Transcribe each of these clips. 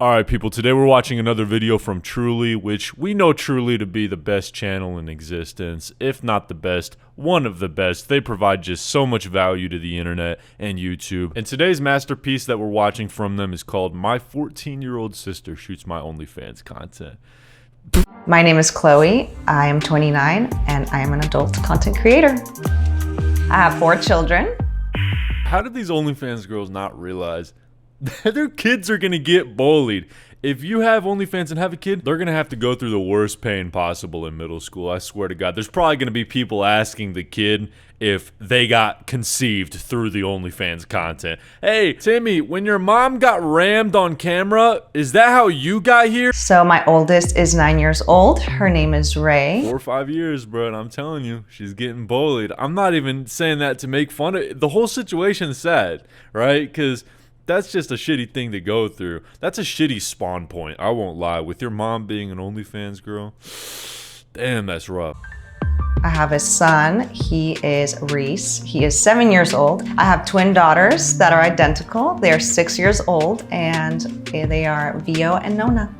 Alright people, today we're watching another video from Truly, which we know Truly to be the best channel in existence, if not the best, one of the best. They provide just so much value to the internet and YouTube. And today's masterpiece that we're watching from them is called My 14-Year-Old Sister Shoots My OnlyFans Content. My name is Chloe, I am 29, and I am an adult content creator. I have 4 children. How did these OnlyFans girls not realize their kids are gonna get bullied? If you have OnlyFans and have a kid, they're gonna have to go through the worst pain possible in middle school. I swear to God. There's probably gonna be people asking the kid if they got conceived through the OnlyFans content. Hey, Timmy, when your mom got rammed on camera, is that how you got here? So my oldest is 9 years old. Her name is Ray. 4 or 5 years, bro, and I'm telling you, she's getting bullied. I'm not even saying that to make fun of it. The whole situation's sad, right? Because that's just a shitty thing to go through. That's a shitty spawn point, I won't lie. With your mom being an OnlyFans girl, damn, that's rough. I have a son, he is Reese. He is 7 years old. I have twin daughters that are identical. They are 6 years old and they are Vio and Nona.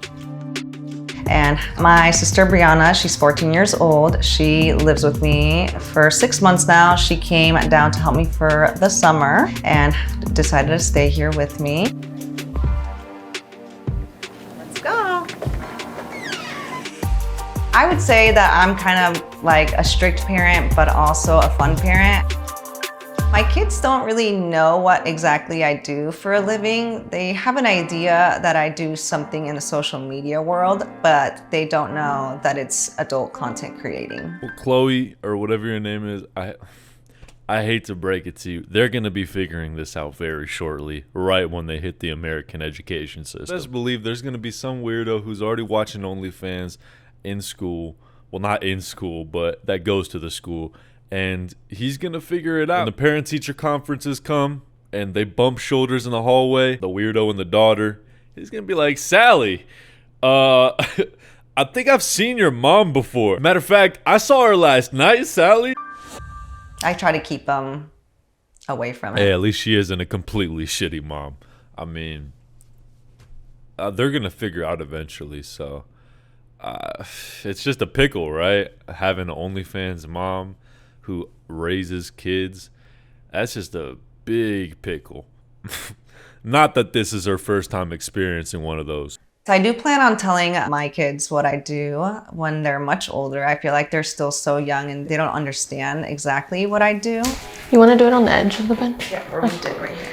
And my sister Brianna, she's 14 years old. She lives with me for 6 months now. She came down to help me for the summer and decided to stay here with me. Let's go. I would say that I'm kind of like a strict parent, but also a fun parent. My kids don't really know what exactly I do for a living. They have an idea that I do something in the social media world, but they don't know that it's adult content creating. Well, Chloe, or whatever your name is, I hate to break it to you, they're going to be figuring this out very shortly, right when they hit the American education system. Best believe there's going to be some weirdo who's already watching OnlyFans in school. Well, not in school, but that goes to the school. And he's going to figure it out. When the parent-teacher conferences come and they bump shoulders in the hallway, the weirdo and the daughter, he's going to be like, Sally, I think I've seen your mom before. Matter of fact, I saw her last night, Sally. I try to keep them away from it. Hey, at least she isn't a completely shitty mom. I mean, they're going to figure out eventually, so it's just a pickle, right? Having an OnlyFans mom who raises kids, that's just a big pickle. Not that this is her first time experiencing one of those. So I do plan on telling my kids what I do when they're much older. I feel like they're still so young and they don't understand exactly what I do. You want to do it on the edge of the bench? Yeah, we're gonna do it right here.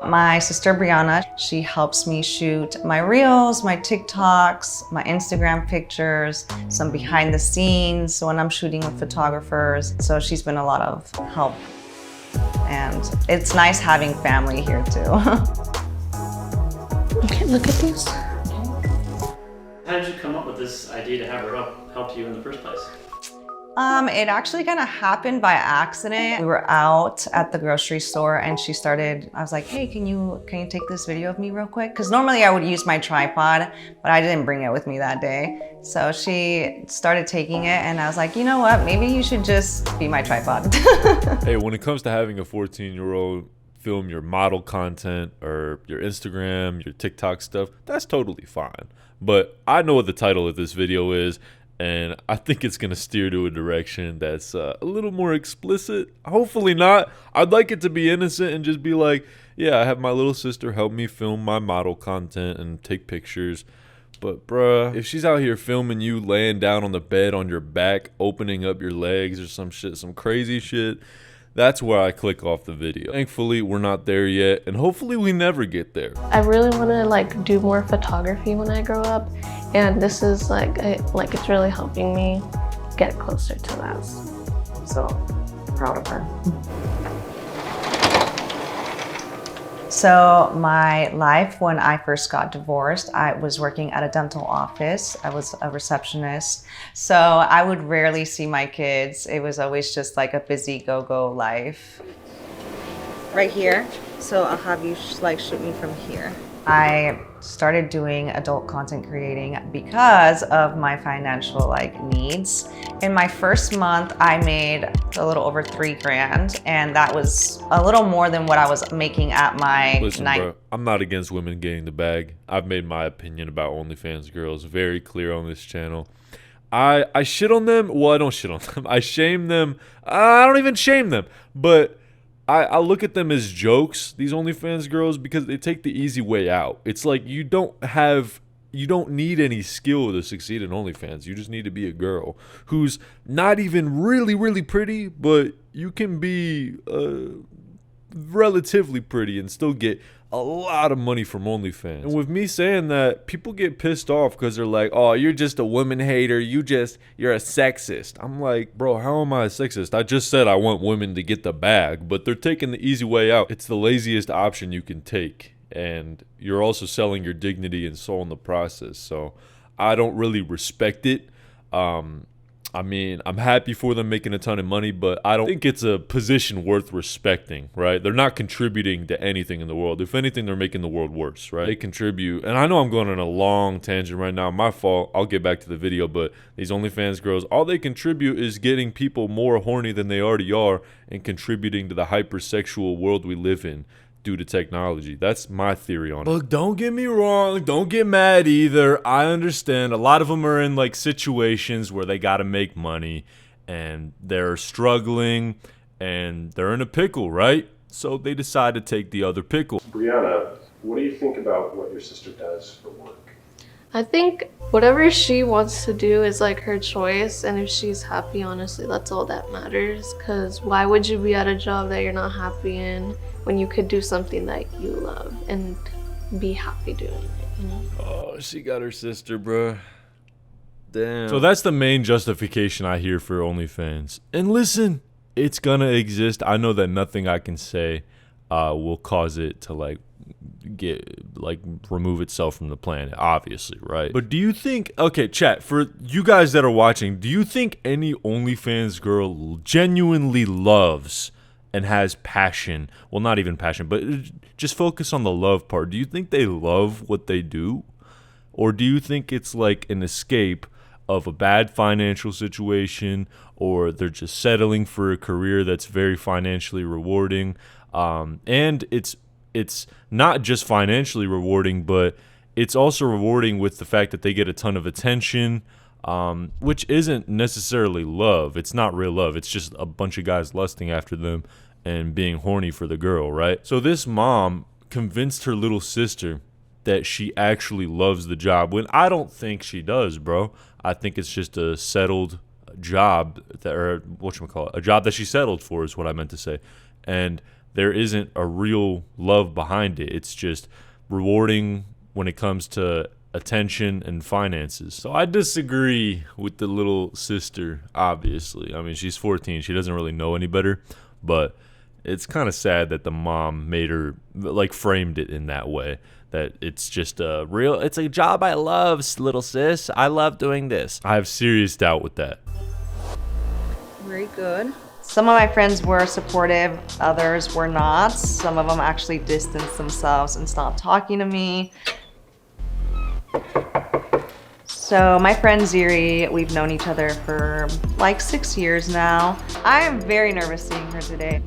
My sister Brianna, she helps me shoot my reels, my TikToks, my Instagram pictures, some behind the scenes when I'm shooting with photographers. So she's been a lot of help. And it's nice having family here too. Okay, look at these. How did you come up with this idea to have her help you in the first place? It actually kind of happened by accident. We were out at the grocery store and I was like, hey, can you take this video of me real quick? Because normally I would use my tripod, but I didn't bring it with me that day. So she started taking it and I was like, you know what? Maybe you should just be my tripod. Hey, when it comes to having a 14-year-old film your model content or your Instagram, your TikTok stuff, that's totally fine. But I know what the title of this video is, and I think it's going to steer to a direction that's a little more explicit. Hopefully not. I'd like it to be innocent and just be like, yeah, I have my little sister help me film my model content and take pictures. But bruh, if she's out here filming you laying down on the bed on your back, opening up your legs or some shit, some crazy shit, that's where I click off the video. Thankfully, we're not there yet, and hopefully we never get there. I really want to do more photography when I grow up, and this is it's really helping me get closer to that. So proud of her. So my life when I first got divorced, I was working at a dental office. I was a receptionist. So I would rarely see my kids. It was always just like a busy go-go life. Right here. So I'll have you shoot me from here. I started doing adult content creating because of my financial needs. In my first month, I made a little over $3,000, and that was a little more than what I was making at my Bro, I'm not against women getting the bag. I've made my opinion about OnlyFans girls very clear on this channel. I shit on them. Well, I don't shit on them. I shame them. I don't even shame them, but I look at them as jokes, these OnlyFans girls, because they take the easy way out. It's like you don't need any skill to succeed in OnlyFans. You just need to be a girl who's not even really, really pretty, but you can be relatively pretty and still get a lot of money from OnlyFans. And with me saying that, people get pissed off because they're like, oh, you're just a woman hater. You're a sexist. I'm like, bro, how am I a sexist? I just said I want women to get the bag, but they're taking the easy way out. It's the laziest option you can take. And you're also selling your dignity and soul in the process. So I don't really respect it. I mean, I'm happy for them making a ton of money, but I don't think it's a position worth respecting, right? They're not contributing to anything in the world. If anything, they're making the world worse, right? They contribute, and I know I'm going on a long tangent right now. My fault. I'll get back to the video, but these OnlyFans girls, all they contribute is getting people more horny than they already are and contributing to the hypersexual world we live in due to technology. That's my theory on it. Look, don't get me wrong. Don't get mad either. I understand a lot of them are in situations where they got to make money and they're struggling and they're in a pickle, right? So they decide to take the other pickle. Brianna, what do you think about what your sister does for work? I think whatever she wants to do is her choice, and if she's happy, honestly, that's all that matters. Because why would you be at a job that you're not happy in when you could do something that you love and be happy doing it, you know? Oh, she got her sister, bruh. Damn. So that's the main justification I hear for OnlyFans. And listen, it's gonna exist. I know that nothing I can say will cause it to remove itself from the planet, obviously, right? But do you think, okay, chat, for you guys that are watching, do you think any OnlyFans girl genuinely loves and has passion? Well, not even passion, but just focus on the love part. Do you think they love what they do? Or do you think it's like an escape of a bad financial situation, or they're just settling for a career that's very financially rewarding? And it's not just financially rewarding, but it's also rewarding with the fact that they get a ton of attention, which isn't necessarily love. It's not real love. It's just a bunch of guys lusting after them and being horny for the girl, right? So this mom convinced her little sister that she actually loves the job, when I don't think she does, bro. I think it's just a settled job, a job that she settled for is what I meant to say. And there isn't a real love behind it. It's just rewarding when it comes to attention and finances. So I disagree with the little sister, obviously. I mean, she's 14. She doesn't really know any better, but it's kind of sad that the mom made her, framed it in that way, that it's just it's a job I love, little sis. I love doing this. I have serious doubt with that. Very good. Some of my friends were supportive, others were not. Some of them actually distanced themselves and stopped talking to me. So my friend Ziri, we've known each other for 6 years now. I am very nervous seeing her today.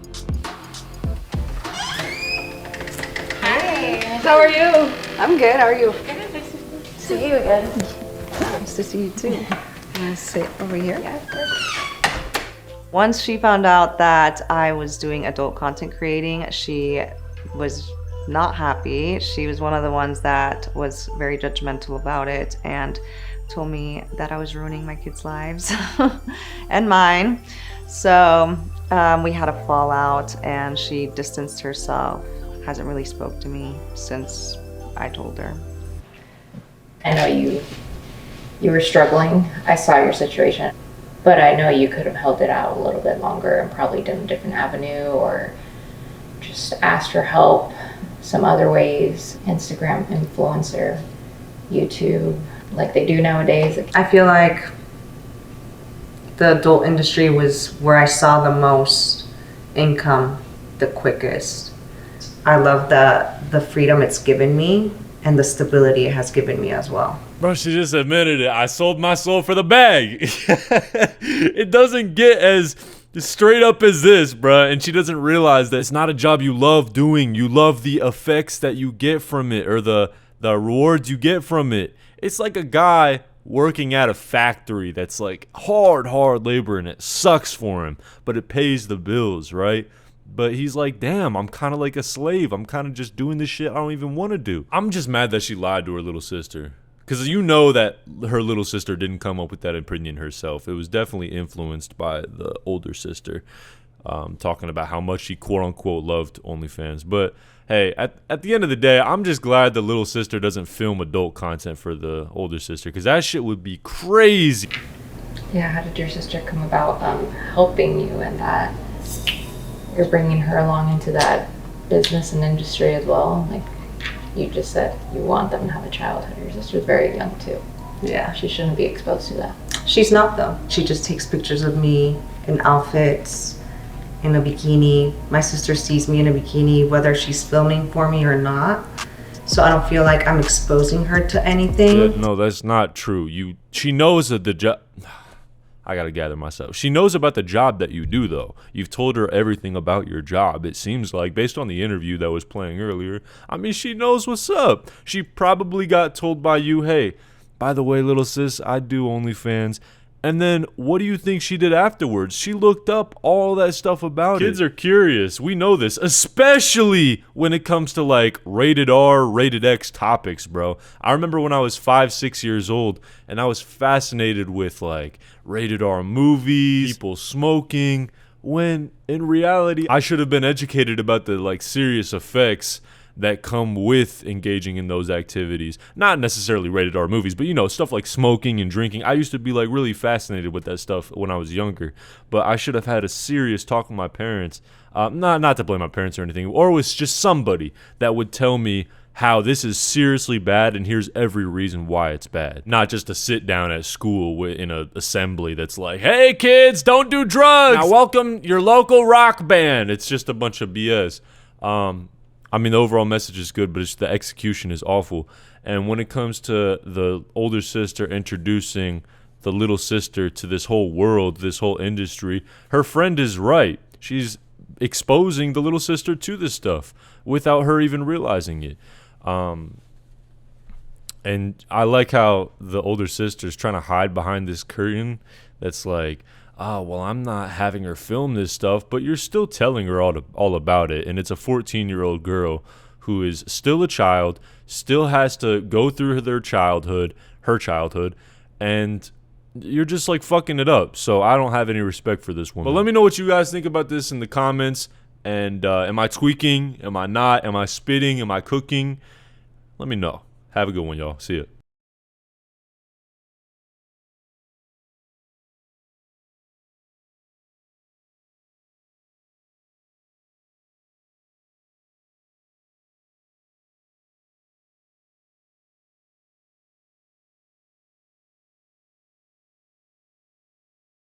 Hi. How are you? I'm good, how are you? Good. Nice to see you again. Nice to see you too. Can I sit over here? Yeah, of course. Once she found out that I was doing adult content creating, she was not happy. She was one of the ones that was very judgmental about it and told me that I was ruining my kids' lives and mine. So we had a fallout and she distanced herself. Hasn't really spoke to me since I told her. I know you were struggling. I saw your situation. But I know you could have held it out a little bit longer and probably done a different avenue or just asked for help some other ways. Instagram influencer, YouTube, like they do nowadays. I feel like the adult industry was where I saw the most income the quickest. I love the freedom it's given me and the stability it has given me as well. Bro, she just admitted it. I sold my soul for the bag. It doesn't get as straight up as this, bruh. And she doesn't realize that it's not a job you love doing. You love the effects that you get from it, or the rewards you get from it. It's like a guy working at a factory that's like hard labor, and it sucks for him, but it pays the bills, right? But he's like, damn, I'm kind of like a slave. I'm kind of just doing this shit I don't even want to do. I'm just mad that she lied to her little sister. Because you know that her little sister didn't come up with that opinion herself. It was definitely influenced by the older sister, talking about how much she quote-unquote loved OnlyFans. But hey, at the end of the day, I'm just glad the little sister doesn't film adult content for the older sister, because that shit would be crazy. Yeah, how did your sister come about helping you in that? You're bringing her along into that business and industry as well. Like you just said, you want them to have a childhood. Your sister's very young too. Yeah. She shouldn't be exposed to that. She's not though. She just takes pictures of me in outfits, in a bikini. My sister sees me in a bikini, whether she's filming for me or not. So I don't feel like I'm exposing her to anything. Yeah, no, that's not true. She knows that the job... I gotta gather myself. She knows about the job that you do, though. You've told her everything about your job, it seems like, based on the interview that was playing earlier. I mean, she knows what's up. She probably got told by you, hey, by the way, little sis, I do OnlyFans. And then what do you think she did afterwards? She looked up all that stuff about it. Kids are curious. We know this, especially when it comes to like rated R, rated X topics, bro. I remember when I was 5, 6 years old and I was fascinated with like rated R movies, people smoking, when in reality I should have been educated about the like serious effects that come with engaging in those activities. Not necessarily rated R movies, but you know, stuff like smoking and drinking. I used to be like really fascinated with that stuff when I was younger, but I should have had a serious talk with my parents. Not to blame my parents or anything, or it was just somebody that would tell me how this is seriously bad and here's every reason why it's bad. Not just to sit down at school in an assembly that's like, hey kids, don't do drugs. Now welcome your local rock band. It's just a bunch of BS. I mean, the overall message is good, but the execution is awful. And when it comes to the older sister introducing the little sister to this whole world, this whole industry, her friend is right. She's exposing the little sister to this stuff without her even realizing it. And I like how the older sister's trying to hide behind this curtain that's like, oh, well, I'm not having her film this stuff, but you're still telling her all about it. And it's a 14-year-old girl who is still a child, still has to go through her childhood, and you're just like fucking it up. So I don't have any respect for this woman. But let me know what you guys think about this in the comments. And am I tweaking? Am I not? Am I spitting? Am I cooking? Let me know. Have a good one, y'all. See ya.